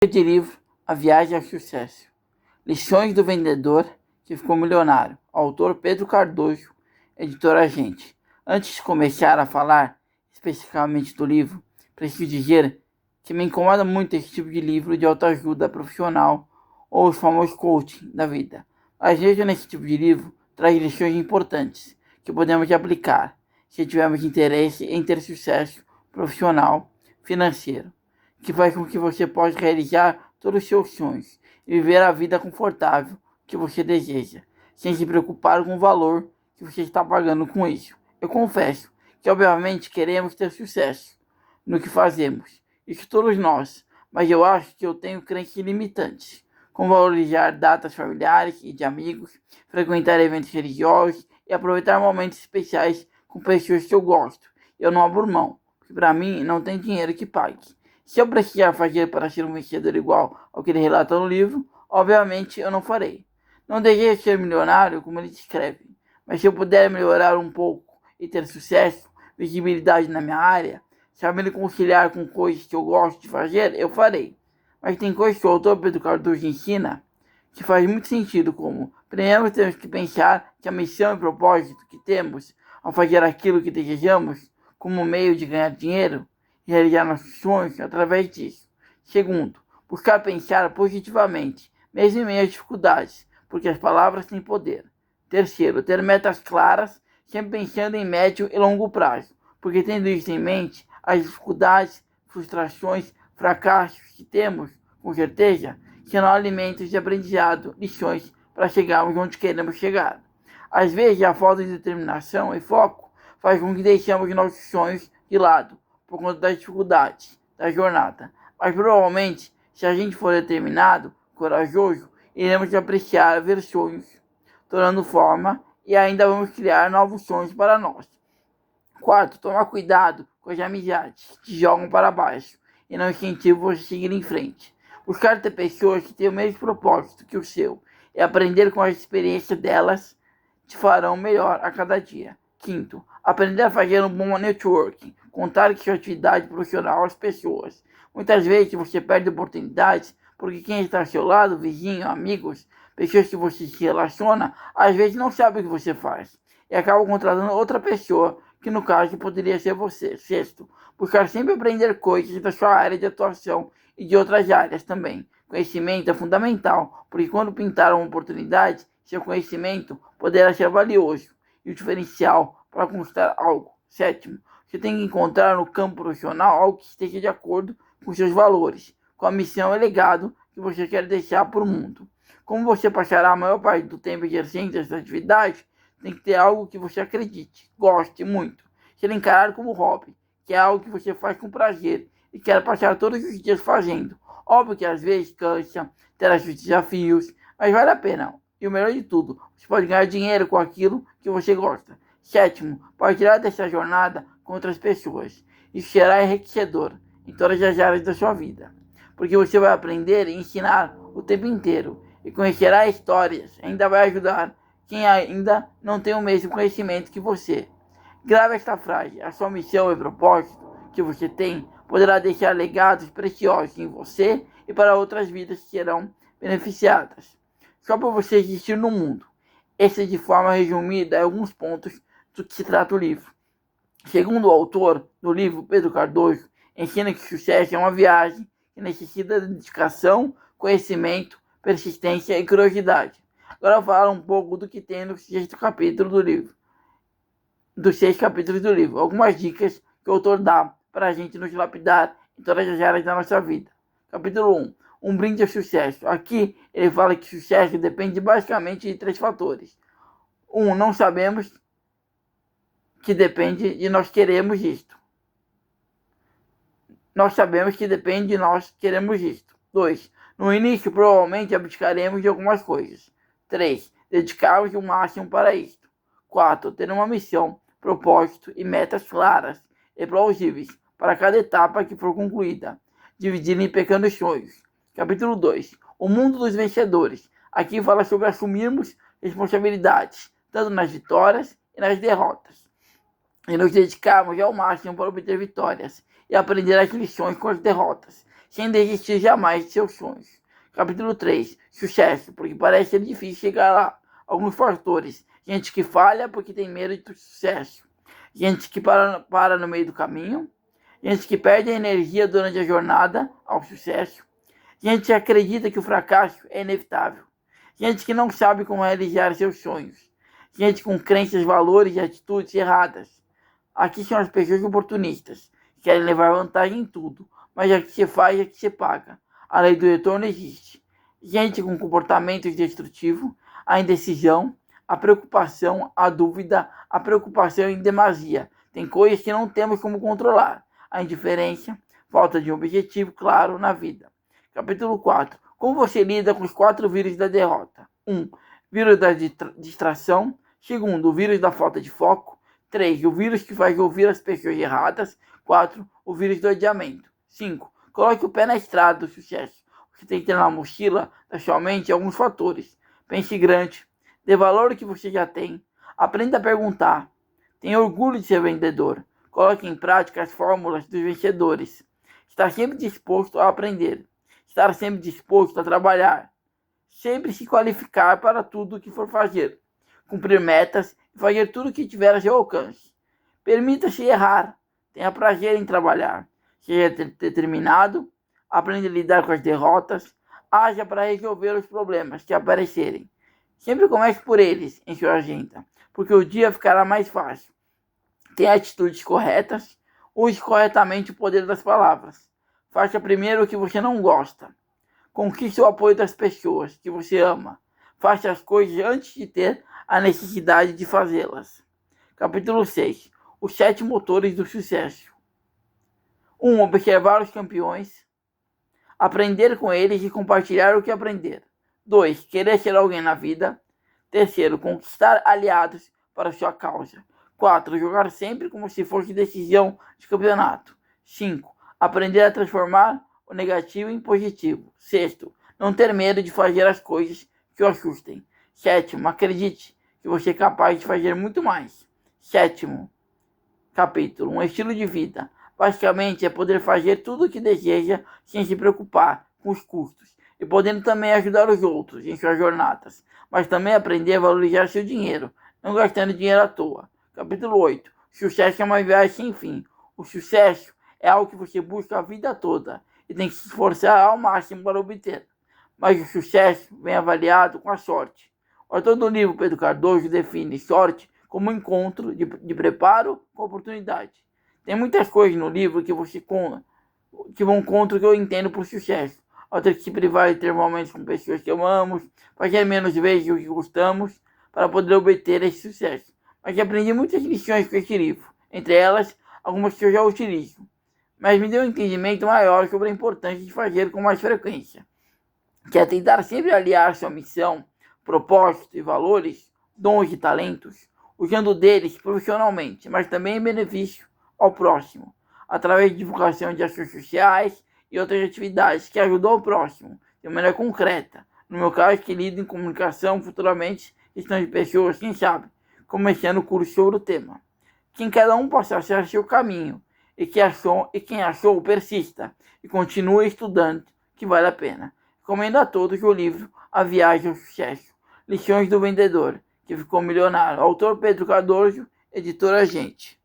De livro A Viagem ao Sucesso. Lições do Vendedor que Ficou Milionário. Autor Pedro Cardoso, editora Gente. Antes de começar a falar especificamente do livro, preciso dizer que me incomoda muito esse tipo de livro de autoajuda profissional ou os famosos coaching da vida. Às vezes, nesse tipo de livro, traz lições importantes que podemos aplicar se tivermos interesse em ter sucesso profissional, financeiro, que faz com que você possa realizar todos os seus sonhos e viver a vida confortável que você deseja, sem se preocupar com o valor que você está pagando com isso. Eu confesso que, obviamente, queremos ter sucesso no que fazemos, isso todos nós, mas eu acho que eu tenho crenças limitantes, como valorizar datas familiares e de amigos, frequentar eventos religiosos e aproveitar momentos especiais com pessoas que eu gosto. Eu não abro mão, porque para mim não tem dinheiro que pague. Se eu precisar fazer para ser um vencedor igual ao que ele relata no livro, obviamente eu não farei. Não desejo ser milionário, como ele descreve, mas se eu puder melhorar um pouco e ter sucesso, visibilidade na minha área, sabendo conciliar com coisas que eu gosto de fazer, eu farei. Mas tem coisas que o autor Pedro Cardoso ensina que faz muito sentido, como primeiro temos que pensar que a missão e propósito que temos ao fazer aquilo que desejamos como meio de ganhar dinheiro e realizar nossos sonhos através disso. Segundo, buscar pensar positivamente, mesmo em meio às dificuldades, porque as palavras têm poder. Terceiro, ter metas claras, sempre pensando em médio e longo prazo, porque tendo isso em mente, as dificuldades, frustrações, fracassos que temos, com certeza, serão alimentos de aprendizado, lições para chegarmos onde queremos chegar. Às vezes, a falta de determinação e foco faz com que deixemos nossos sonhos de lado, por conta das dificuldades da jornada. Mas provavelmente, se a gente for determinado, corajoso, iremos apreciar ver sonhos tomando forma e ainda vamos criar novos sonhos para nós. Quarto, tomar cuidado com as amizades que te jogam para baixo e não incentivam você a seguir em frente. Buscar ter pessoas que têm o mesmo propósito que o seu e aprender com as experiências delas te farão melhor a cada dia. Quinto, aprender a fazer um bom networking, contar com sua atividade profissional às pessoas. Muitas vezes você perde oportunidades porque quem está ao seu lado, vizinho, amigos, pessoas que você se relaciona, às vezes não sabe o que você faz e acaba contratando outra pessoa, que no caso poderia ser você. Sexto, buscar sempre aprender coisas da sua área de atuação e de outras áreas também. Conhecimento é fundamental, porque quando pintar uma oportunidade, seu conhecimento poderá ser valioso e o diferencial para conquistar algo. Sétimo, você tem que encontrar no campo profissional algo que esteja de acordo com seus valores, com a missão e legado que você quer deixar para o mundo. Como você passará a maior parte do tempo exercendo essa atividade, tem que ter algo que você acredite, goste muito, ser encarado como hobby, que é algo que você faz com prazer e quer passar todos os dias fazendo. Óbvio que às vezes cansa, terá seus desafios, mas vale a pena. E o melhor de tudo, você pode ganhar dinheiro com aquilo que você gosta. Sétimo, partilhar dessa jornada com outras pessoas. Isso será enriquecedor em todas as áreas da sua vida, porque você vai aprender e ensinar o tempo inteiro e conhecerá histórias, ainda vai ajudar quem ainda não tem o mesmo conhecimento que você. Grave esta frase: a sua missão e propósito que você tem poderá deixar legados preciosos em você e para outras vidas que serão beneficiadas só por você existir no mundo. Esse, de forma resumida, é alguns pontos do que se trata o livro. Segundo o autor do livro, Pedro Cardoso, ensina que sucesso é uma viagem que necessita de dedicação, conhecimento, persistência e curiosidade. Agora eu vou falar um pouco do que tem no sexto capítulo do livro. Dos 6 capítulos do livro. Algumas dicas que o autor dá para a gente nos lapidar em todas as áreas da nossa vida. Capítulo 1. Um brinde ao sucesso. Aqui ele fala que sucesso depende basicamente de 3 fatores. 1. Não sabemos que depende de nós queremos isto. Nós sabemos que depende de nós queremos isto. 2. No início, provavelmente abdicaremos de algumas coisas. 3. Dedicarmos o máximo para isto. 4. Ter uma missão, propósito e metas claras e plausíveis para cada etapa que for concluída, dividindo em pequenos sonhos. Capítulo 2. O mundo dos vencedores. Aqui fala sobre assumirmos responsabilidades, tanto nas vitórias e nas derrotas, e nos dedicarmos ao máximo para obter vitórias e aprender as lições com as derrotas. sem desistir jamais de seus sonhos. Capítulo 3. Sucesso, porque parece ser difícil chegar lá. Alguns fatores. Gente que falha porque tem medo do sucesso. Gente que para no meio do caminho. Gente que perde a energia durante a jornada ao sucesso. Gente que acredita que o fracasso é inevitável. Gente que não sabe como realizar seus sonhos. Gente com crenças, valores e atitudes erradas. Aqui são as pessoas oportunistas, que querem levar vantagem em tudo, mas a que se faz é que se paga. A lei do retorno existe. Gente com comportamentos destrutivos, a indecisão, a preocupação, a dúvida, a preocupação em demasia. Tem coisas que não temos como controlar. A indiferença, falta de um objetivo claro na vida. Capítulo 4. Como você lida com os 4 vírus da derrota? 1. Vírus da distração. 2. O vírus da falta de foco. 3. O vírus que faz ouvir as pessoas erradas. 4. O vírus do adiamento. 5. Coloque o pé na estrada do sucesso. Você tem que ter na mochila da sua mente alguns fatores. Pense grande. Dê valor ao que você já tem. Aprenda a perguntar. Tenha orgulho de ser vendedor. Coloque em prática as fórmulas dos vencedores. Estar sempre disposto a aprender. Estar sempre disposto a trabalhar. Sempre se qualificar para tudo o que for fazer. Cumprir metas e fazer tudo o que tiver a seu alcance. Permita-se errar. Tenha prazer em trabalhar. Seja determinado. Aprenda a lidar com as derrotas. Haja para resolver os problemas que aparecerem. Sempre comece por eles em sua agenda, porque o dia ficará mais fácil. Tenha atitudes corretas. Use corretamente o poder das palavras. Faça primeiro o que você não gosta. Conquiste o apoio das pessoas que você ama. Faça as coisas antes de ter a necessidade de fazê-las. Capítulo 6. Os 7 motores do sucesso. 1. Observar os campeões. Aprender com eles e compartilhar o que aprender. 2. Querer ser alguém na vida. 3. Conquistar aliados para sua causa. 4. Jogar sempre como se fosse decisão de campeonato. 5. Aprender a transformar o negativo em positivo. 6. Não ter medo de fazer as coisas que o assustem. 7. Acredite que você é capaz de fazer muito mais. 7. Capítulo. Um estilo de vida. Basicamente é poder fazer tudo o que deseja sem se preocupar com os custos. E podendo também ajudar os outros em suas jornadas. Mas também aprender a valorizar seu dinheiro, não gastando dinheiro à toa. Capítulo 8. Sucesso é uma viagem sem fim. O sucesso é algo que você busca a vida toda e tem que se esforçar ao máximo para obter. Mas o sucesso vem avaliado com a sorte. O autor do livro, Pedro Cardoso, define sorte como um encontro de preparo com oportunidade. Tem muitas coisas no livro que vão contra o que eu entendo por sucesso. Ao ter que se privar de ter momentos com pessoas que amamos, fazer menos vezes o que gostamos para poder obter esse sucesso. Mas aprendi muitas lições com esse livro, entre elas algumas que eu já utilizo. Mas me deu um entendimento maior sobre a importância de fazer com mais frequência, que é tentar sempre aliar sua missão, propósito e valores, dons e talentos, usando deles profissionalmente, mas também em benefício ao próximo, através de divulgação de ações sociais e outras atividades que ajudam o próximo, de maneira concreta. No meu caso, que lido em comunicação, futuramente, questão de pessoas, quem sabe, começando o curso sobre o tema. Que cada um possa achar seu caminho, e quem achou persista, e continue estudando, que vale a pena. Recomendo a todos o livro A Viagem ao Sucesso, Lições do Vendedor, que ficou milionário. Autor Pedro Cardoso, editora Gente.